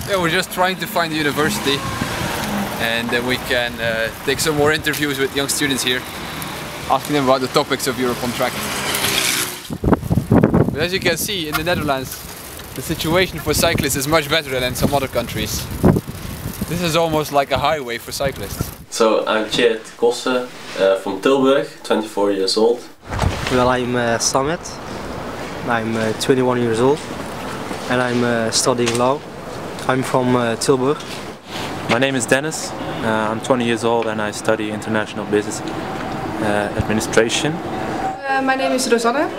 Yeah, we're just trying to find a university, and then we can take some more interviews with young students here, asking them about the topics of Europe on Track. But as you can see, in the Netherlands, the situation for cyclists is much better than in some other countries. This is almost like a highway for cyclists. So I'm Tjeerd Kosse from Tilburg, 24 years old. Well, I'm Samet. I'm 21 years old and I'm studying law. I'm from Tilburg. My name is Dennis. I'm 20 years old and I study international business administration. My name is Rosanne.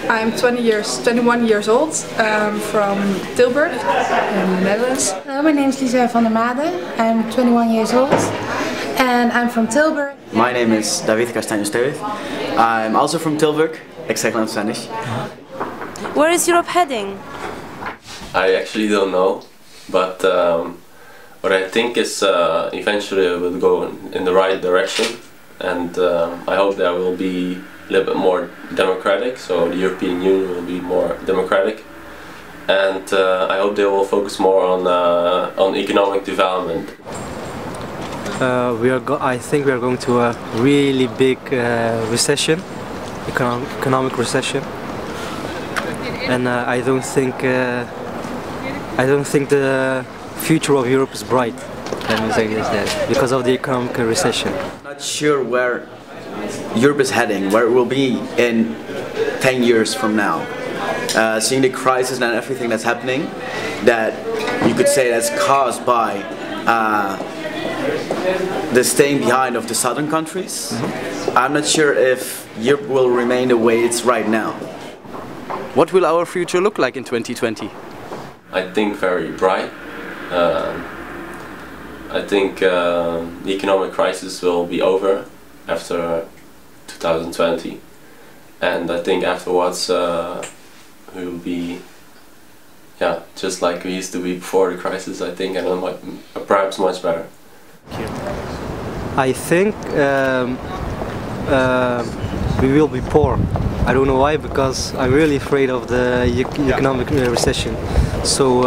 I'm 21 years old, from Tilburg in the Netherlands. Hello, my name is Lisa van der Made. I'm 21 years old and I'm from Tilburg. My name is David Castanho-Stewith. I'm also from Tilburg, exactly in Spanish. Where is Europe heading? I actually don't know, but what I think is eventually it will go in the right direction, and I hope there will be a little bit more democratic, so the European Union will be more democratic, and I hope they will focus more on economic development. I think we are going to a really big recession, economic recession, and I don't think the future of Europe is bright. Let me say this, because of the economic recession. Not sure where Europe is heading, where it will be in 10 years from now. Seeing the crisis and everything that's happening, that you could say that's caused by the staying behind of the southern countries. I'm not sure if Europe will remain the way it's right now. What will our future look like in 2020? I think very bright. I think the economic crisis will be over after 2020, and I think afterwards we will be, just like we used to be before the crisis, I think, and perhaps much better. I think we will be poor. I don't know why, because I'm really afraid of the economic recession. So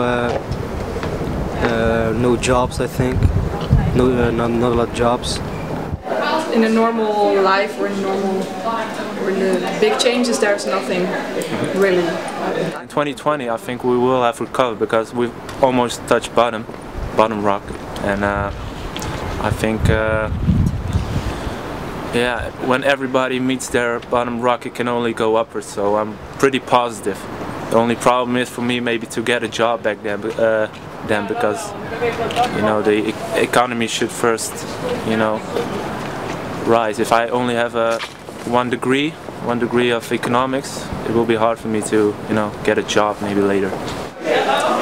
no jobs, I think. Not a lot of jobs. In a normal life or in the big changes, there's nothing really. In 2020 I think we will have recovered because we've almost touched bottom rock, and I think when everybody meets their bottom rock it can only go upwards, so I'm pretty positive. The only problem is for me maybe to get a job back then because the economy should first rise. If I only have one degree of economics, it will be hard for me to get a job maybe later.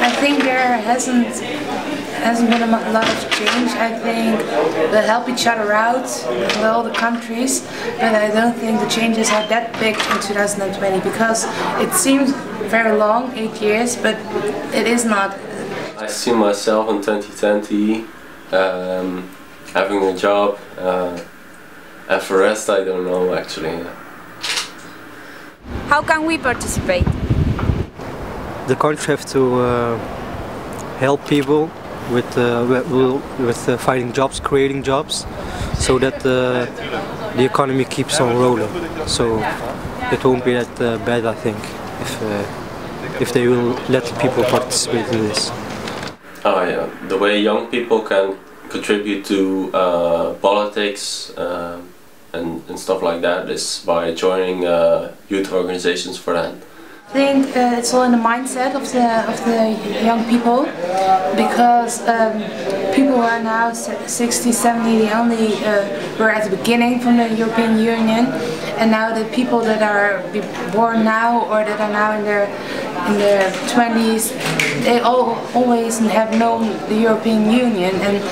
I think there hasn't been a lot of change. I think they help each other out in all the countries, but I don't think the changes are that big in 2020 because it seems very long, 8 years, but it is not. I see myself in 2020 having a job, and for the rest I don't know actually. How can we participate? The country have to help people with finding jobs, creating jobs, so that the economy keeps on rolling. So it won't be that bad, I think, if they will let people participate in this. Oh yeah, the way young people can contribute to politics and stuff like that is by joining youth organizations for that. I think it's all in the mindset of the young people, because people who are now 60, 70, they only were at the beginning from the European Union, and now the people that are born now or that are now in their 20s, they always have known the European Union, and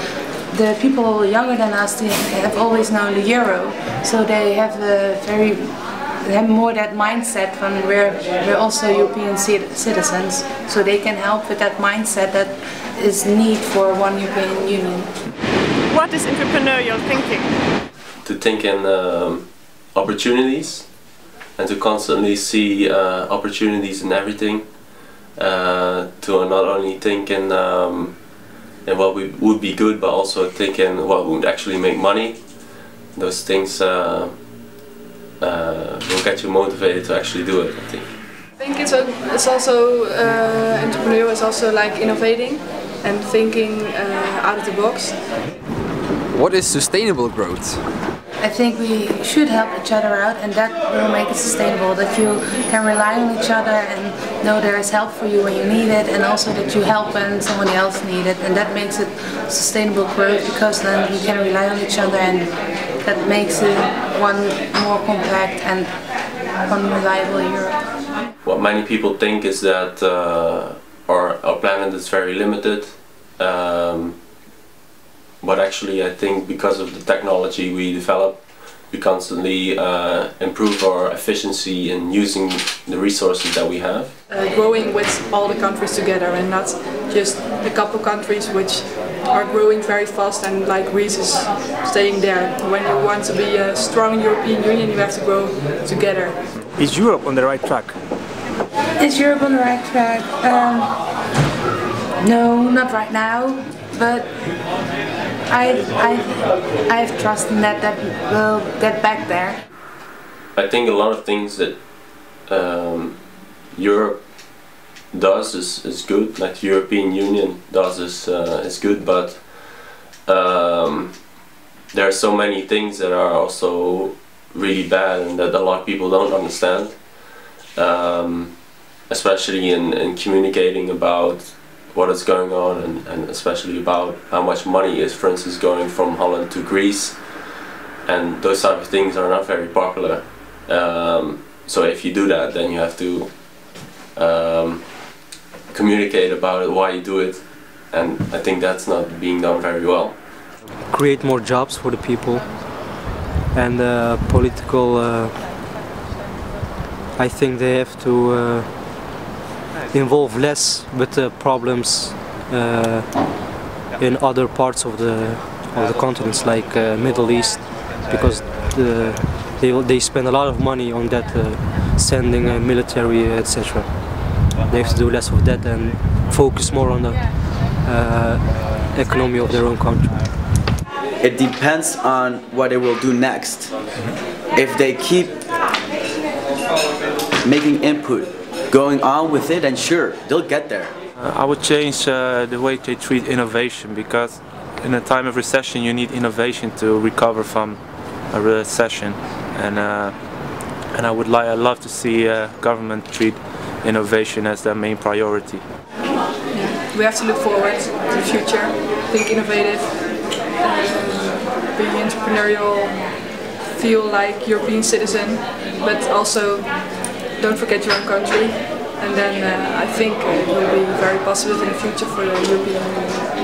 the people younger than us, they have always known the euro, so they have more that mindset from we're also European citizens, so they can help with that mindset that is need for one European Union. What is entrepreneurial thinking? To think in opportunities, and to constantly see opportunities in everything, to not only think in what would be good, but also think in what would actually make money. Those things will get you motivated to actually do it, I think. I think it's also entrepreneurial is also like innovating and thinking out of the box. What is sustainable growth? I think we should help each other out, and that will make it sustainable, that you can rely on each other and know there is help for you when you need it, and also that you help when someone else needs it, and that makes it sustainable growth, because then we can rely on each other, and that makes it one more compact and one reliable Europe. What many people think is that our planet is very limited. But actually, I think because of the technology we develop, we constantly improve our efficiency in using the resources that we have. Growing with all the countries together, and not just a couple countries which are growing very fast and like Greece is staying there. When you want to be a strong European Union, you have to grow together. Is Europe on the right track? Is Europe on the right track? No, not right now, but I have trust in that we'll get back there. I think a lot of things that Europe does is good, like the European Union does is good, but there are so many things that are also really bad and that a lot of people don't understand, especially in communicating about what is going on, and especially about how much money is, for instance, going from Holland to Greece, and those type of things are not very popular. So if you do that, then you have to communicate about it, why you do it, and I think that's not being done very well. Create more jobs for the people, and political, I think they have to involve less with the problems in other parts of the continents, like Middle East, because they spend a lot of money on that, sending military, etc. They have to do less of that and focus more on the economy of their own country. It depends on what they will do next. If they keep making input, going on with it, and sure, they'll get there. I would change the way they treat innovation, because in a time of recession you need innovation to recover from a recession, and I would love to see government treat innovation as their main priority. Yeah, we have to look forward to the future, think innovative, be entrepreneurial, feel like European citizen, but also don't forget your own country, and then I think it will be very positive in the future for the European Union.